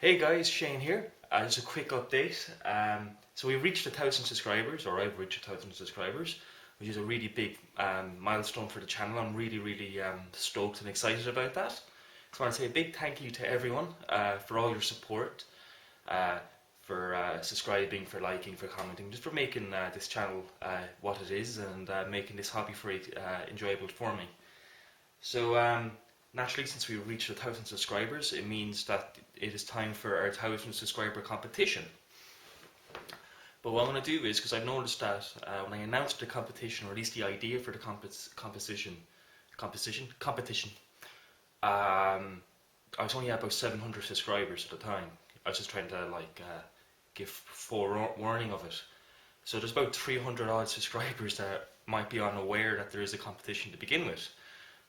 Hey guys, Shane here. Just a quick update. So we reached 1,000 subscribers, or I've reached 1,000 subscribers, which is a really big milestone for the channel. I'm really stoked and excited about that. So I want to say a big thank you to everyone for all your support, for subscribing, for liking, for commenting, just for making this channel what it is, and making this hobby very enjoyable for me. So naturally, since we reached 1,000 subscribers, it means that it is time for our 1,000 subscriber competition. But what I'm going to do is, because I've noticed that when I announced the competition, or at least the idea for the competition, I was only at about 700 subscribers at the time. I was just trying to give forewarning of it. So there's about 300 odd subscribers that might be unaware that there is a competition to begin with.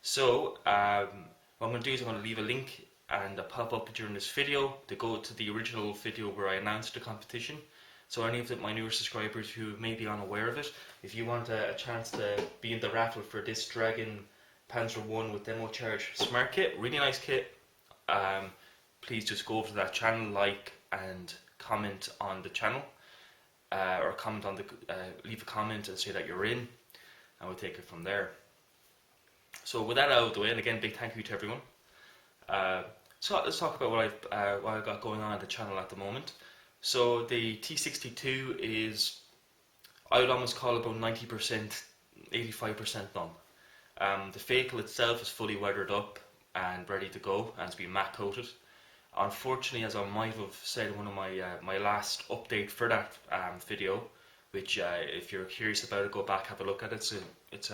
So what I'm going to do is I'm going to leave a link and a pop-up during this video to go to the original video where I announced the competition. So any of my newer subscribers who may be unaware of it, if you want a chance to be in the raffle for this Dragon Panzer 1 with demo charge smart kit, really nice kit, please just go over to that channel, like and comment on the channel, or comment on the leave a comment and say that you're in, and we'll take it from there. So with that out of the way, and again, big thank you to everyone. So let's talk about what I've got going on at the channel at the moment. So the T62 is, I would almost call about 90%, 85% done. The vehicle itself is fully weathered up and ready to go, and it's been matte coated. Unfortunately, as I might have said in one of my last update for that video, which if you're curious about it, go back, have a look at it. It's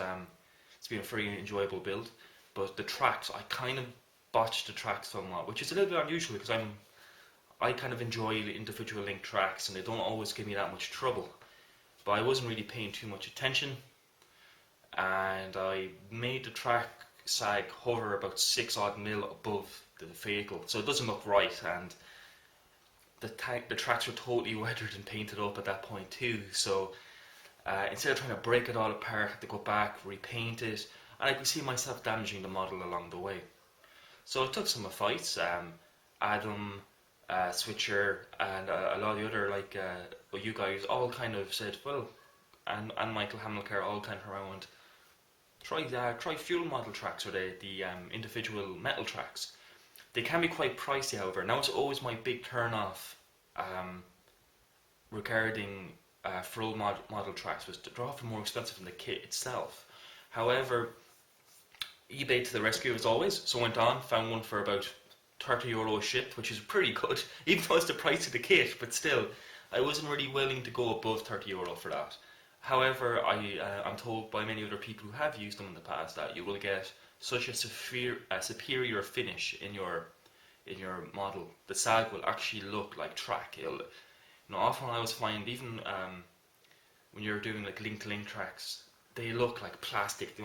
been a very enjoyable build, but the tracks, I kind of botched the tracks somewhat, which is a little bit unusual because I kind of enjoy the individual link tracks and they don't always give me that much trouble. But I wasn't really paying too much attention, and I made the track sag hover about 6 odd mil above the vehicle, so it doesn't look right, and the tracks were totally weathered and painted up at that point too. So instead of trying to break it all apart, I had to go back, repaint it, and I could see myself damaging the model along the way. So it took some fights. Adam, Switcher, and a lot of the other, you guys all kind of said, well, and Michael Hamilcar all kind of around, try fuel model tracks, or the individual metal tracks. They can be quite pricey, however. Now it's always my big turn off regarding full model tracks, was they're often more expensive than the kit itself. However, eBay to the rescue as always. So went on, found one for about €30 shipped, which is pretty good, even though it's the price of the kit. But still, I wasn't really willing to go above €30 for that. However, I'm told by many other people who have used them in the past that you will get such a superior finish in your model. The sag will actually look like track. Often I always find, even when you're doing like link-to-link tracks, they look like plastic. They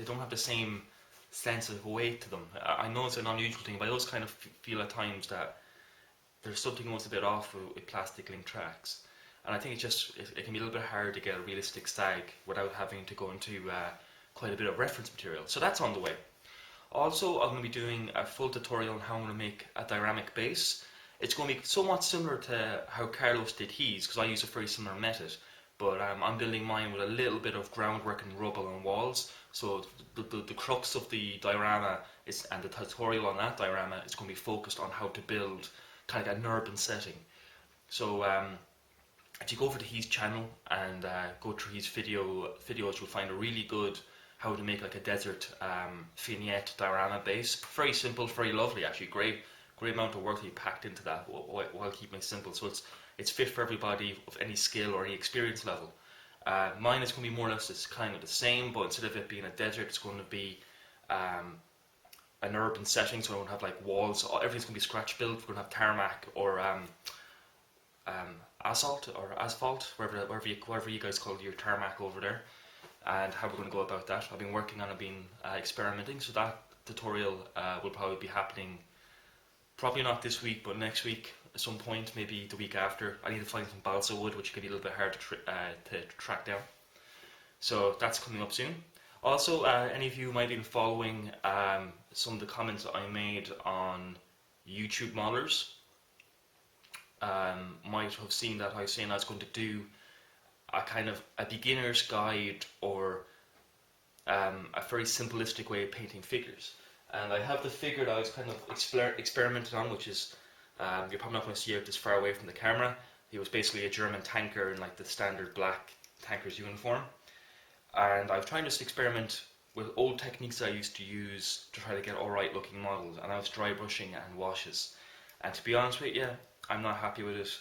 don't have the same sense of weight to them. I know it's an unusual thing, but I always kind of feel at times that there's something almost a bit off with plastic link tracks. And I think it can be a little bit hard to get a realistic sag without having to go into quite a bit of reference material. So that's on the way. Also, I'm going to be doing a full tutorial on how I'm going to make a dioramic base. It's going to be somewhat similar to how Carlos did his, because I use a very similar method. But I'm building mine with a little bit of groundwork and rubble and walls. So the crux of the diorama and the tutorial on that diorama is going to be focused on how to build kind of an urban setting. So if you go over to his channel and go through his videos, you'll find a really good how to make like a desert vignette diorama base. Very simple, very lovely actually. Great amount of work he packed into that while keeping it simple. So it's fit for everybody of any skill or any experience level. Mine is going to be more or less kind of the same, but instead of it being a desert, it's going to be an urban setting. So I won't have like walls. Everything's going to be scratch built. We're going to have tarmac or asphalt, wherever you guys call your tarmac over there. And how we're going to go about that. I've been working on it, experimenting. So that tutorial will probably be happening. Probably not this week, but next week at some point, maybe the week after. I need to find some balsa wood, which can be a little bit hard to track down. So that's coming up soon. Also, any of you might have been following some of the comments I made on YouTube modelers. might have seen that I was saying I was going to do a kind of a beginner's guide, or a very simplistic way of painting figures. And I have the figure that I was kind of experimenting on, which is, you're probably not going to see it this far away from the camera. He was basically a German tanker in like the standard black tanker's uniform. And I was trying to just experiment with old techniques I used to use to try to get alright looking models. And I was dry brushing and washes. And to be honest with you, I'm not happy with it.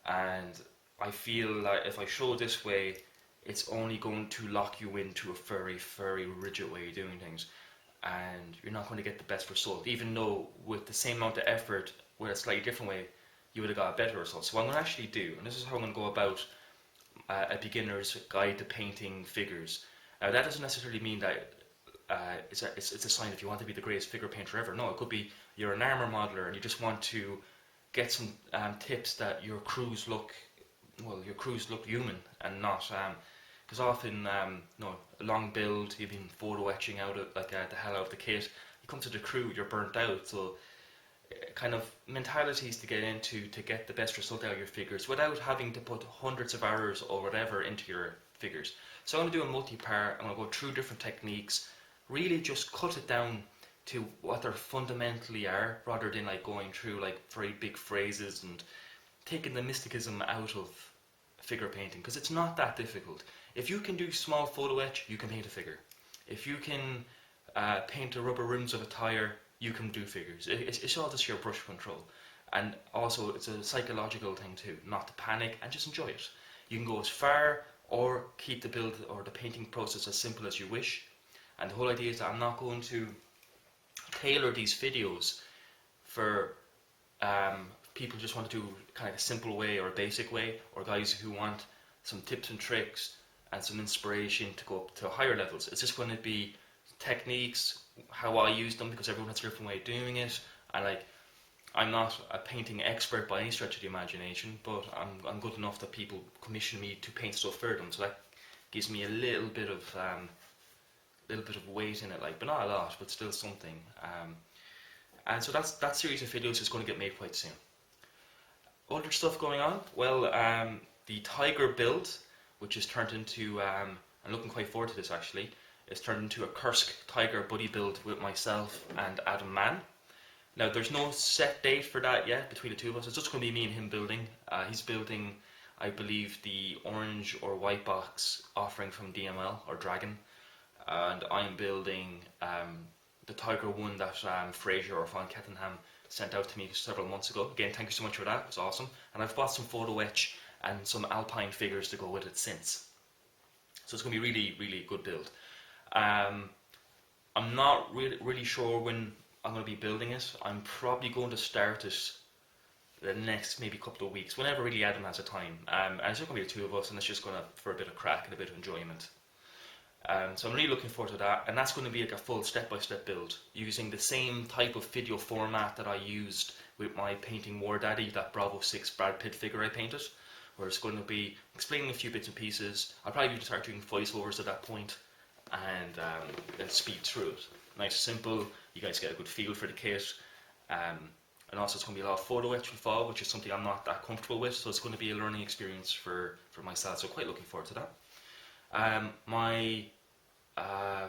And I feel that if I show this way, it's only going to lock you into a very, very rigid way of doing things, and you're not going to get the best result, even though with the same amount of effort, with a slightly different way, you would have got a better result. So what I'm going to actually do, and this is how I'm going to go about a beginner's guide to painting figures. That doesn't necessarily mean that it's a sign if you want to be the greatest figure painter ever. No, it could be you're an armor modeler and you just want to get some tips that your crews look human and not. Because often, a long build, you've been photo etching out of the hell out of the kit. You come to the crew, you're burnt out. So, kind of mentalities to get into to get the best result out of your figures without having to put hundreds of hours or whatever into your figures. So I'm going to do a multi-part. I'm going to go through different techniques, really just cut it down to what they fundamentally are, rather than like going through like very big phrases and taking the mysticism out of figure painting, because it's not that difficult. If you can do small photo etch, you can paint a figure. If you can paint the rubber rims of a tire, you can do figures. It's all just your brush control. And also it's a psychological thing too, not to panic and just enjoy it. You can go as far or keep the build or the painting process as simple as you wish. And the whole idea is that I'm not going to tailor these videos for people who just want to do kind of a simple way or a basic way, or guys who want some tips and tricks and some inspiration to go up to higher levels. It's just going to be techniques, how I use them, because everyone has a different way of doing it. And like, I'm not a painting expert by any stretch of the imagination, but I'm good enough that people commission me to paint stuff for them. So that gives me a little bit of weight in it, like, but not a lot, but still something. And so that series of videos is going to get made quite soon. Other stuff going on, well, the Tiger build, which is turned into, I'm looking quite forward to this actually, it's turned into a Kursk Tiger buddy build with myself and Adam Mann. Now there's no set date for that yet between the two of us, it's just going to be me and him building. He's building, I believe, the orange or white box offering from DML or Dragon, and I'm building the Tiger one that Fraser or Von Kettenham sent out to me several months ago. Again, thank you so much for that, it was awesome. And I've bought some photo etch and some alpine figures to go with it since. So it's going to be really, really good build. I'm not really sure when I'm going to be building it. I'm probably going to start it the next maybe couple of weeks, whenever really Adam has a time. And it's just going to be the two of us, and it's just going to for a bit of crack and a bit of enjoyment. So I'm really looking forward to that, and that's going to be like a full step-by-step build using the same type of video format that I used with my painting War Daddy, that Bravo 6 Brad Pitt figure I painted, where it's going to be explaining a few bits and pieces. I'll probably start doing voiceovers at that point, and then speed through it. Nice, simple, you guys get a good feel for the kit. And also it's going to be a lot of photo etch involved, which is something I'm not that comfortable with, so it's going to be a learning experience for myself, so quite looking forward to that.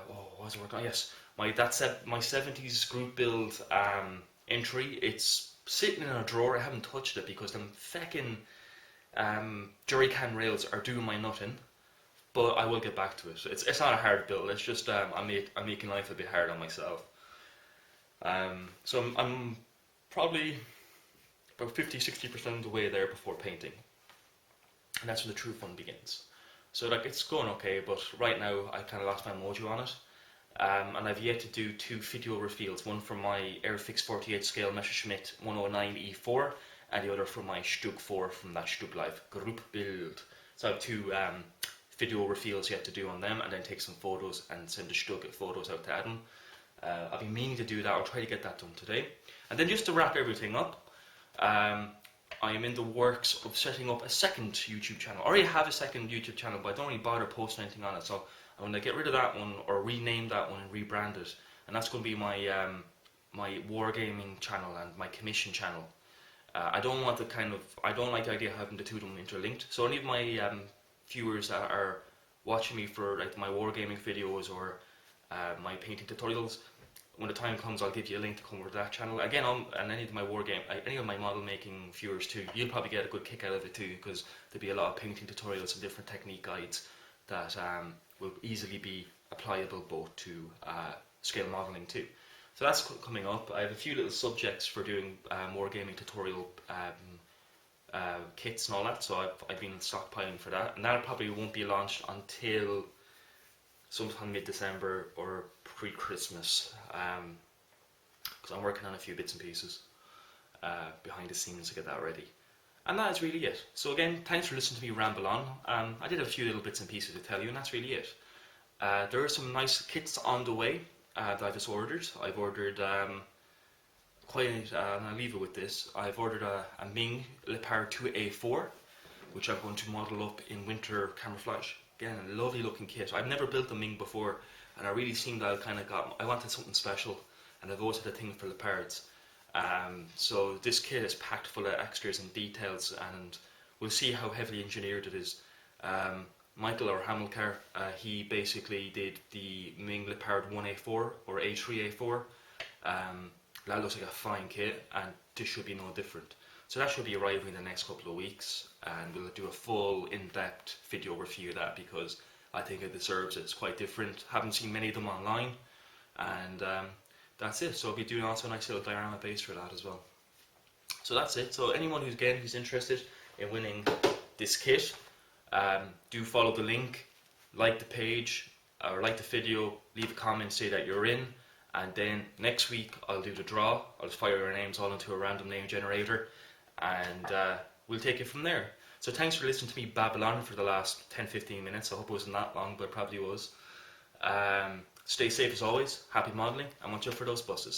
What was I working on? Yes, my 70s group build entry. It's sitting in a drawer. I haven't touched it because them feckin' jerry can rails are doing my nutting. But I will get back to it. It's not a hard build. It's just I'm making life a bit hard on myself. So I'm probably about 50-60% of the way there before painting, and that's when the true fun begins. So like it's going okay, but right now I kind of lost my mojo on it, and I've yet to do 2 video reveals, one from my Airfix 48 scale Messerschmitt 109 E4 and the other from my Stug 4 from that Stug Live group build. So I have 2 video reveals yet to do on them, and then take some photos and send the Stug photos out to Adam. I've been meaning to do that. I'll try to get that done today. And then just to wrap everything up, I am in the works of setting up a second YouTube channel. I already have a second YouTube channel, but I don't really bother posting anything on it. So I'm going to get rid of that one, or rename that one and rebrand it. And that's going to be my my wargaming channel and my commission channel. I don't want I don't like the idea of having the two of them interlinked. So any of my viewers that are watching me for like my wargaming videos or my painting tutorials, when the time comes, I'll give you a link to come over to that channel. Again, and any of my any of my model making viewers too, you'll probably get a good kick out of it too, because there'll be a lot of painting tutorials and different technique guides that will easily be applicable both to scale modeling too. So that's coming up. I have a few little subjects for doing wargaming tutorial kits and all that, so I've been stockpiling for that, and that probably won't be launched until sometime mid-December or pre-Christmas, because I'm working on a few bits and pieces behind the scenes to get that ready. And that is really it. So again, thanks for listening to me ramble on. I did a few little bits and pieces to tell you, and that's really it. There are some nice kits on the way that I just ordered. I've ordered and I'll leave it with this. I've ordered a Ming Leopard 2A4, which I'm going to model up in winter camouflage. Again, a lovely looking kit. I've never built a Ming before, and I really seemed that I wanted something special, and I've always had a thing for leopards. So this kit is packed full of extras and details, and we'll see how heavily engineered it is. Michael or Hamilcar, he basically did the Ming Leopard 1A4 or A3A4. That looks like a fine kit, and this should be no different. So that should be arriving in the next couple of weeks, and we'll do a full in-depth video review of that, because I think it deserves it. It's quite different. Haven't seen many of them online, and that's it. So I'll be doing also a nice little diorama base for that as well. So that's it. So anyone who's interested in winning this kit, do follow the link, like the page, or like the video, leave a comment, say that you're in, and then next week I'll do the draw. I'll just fire your names all into a random name generator, and we'll take it from there. So thanks for listening to me babble on for the last 10-15 minutes. I hope it wasn't that long, but it probably was. Stay safe as always, happy modelling, and watch out for those buses.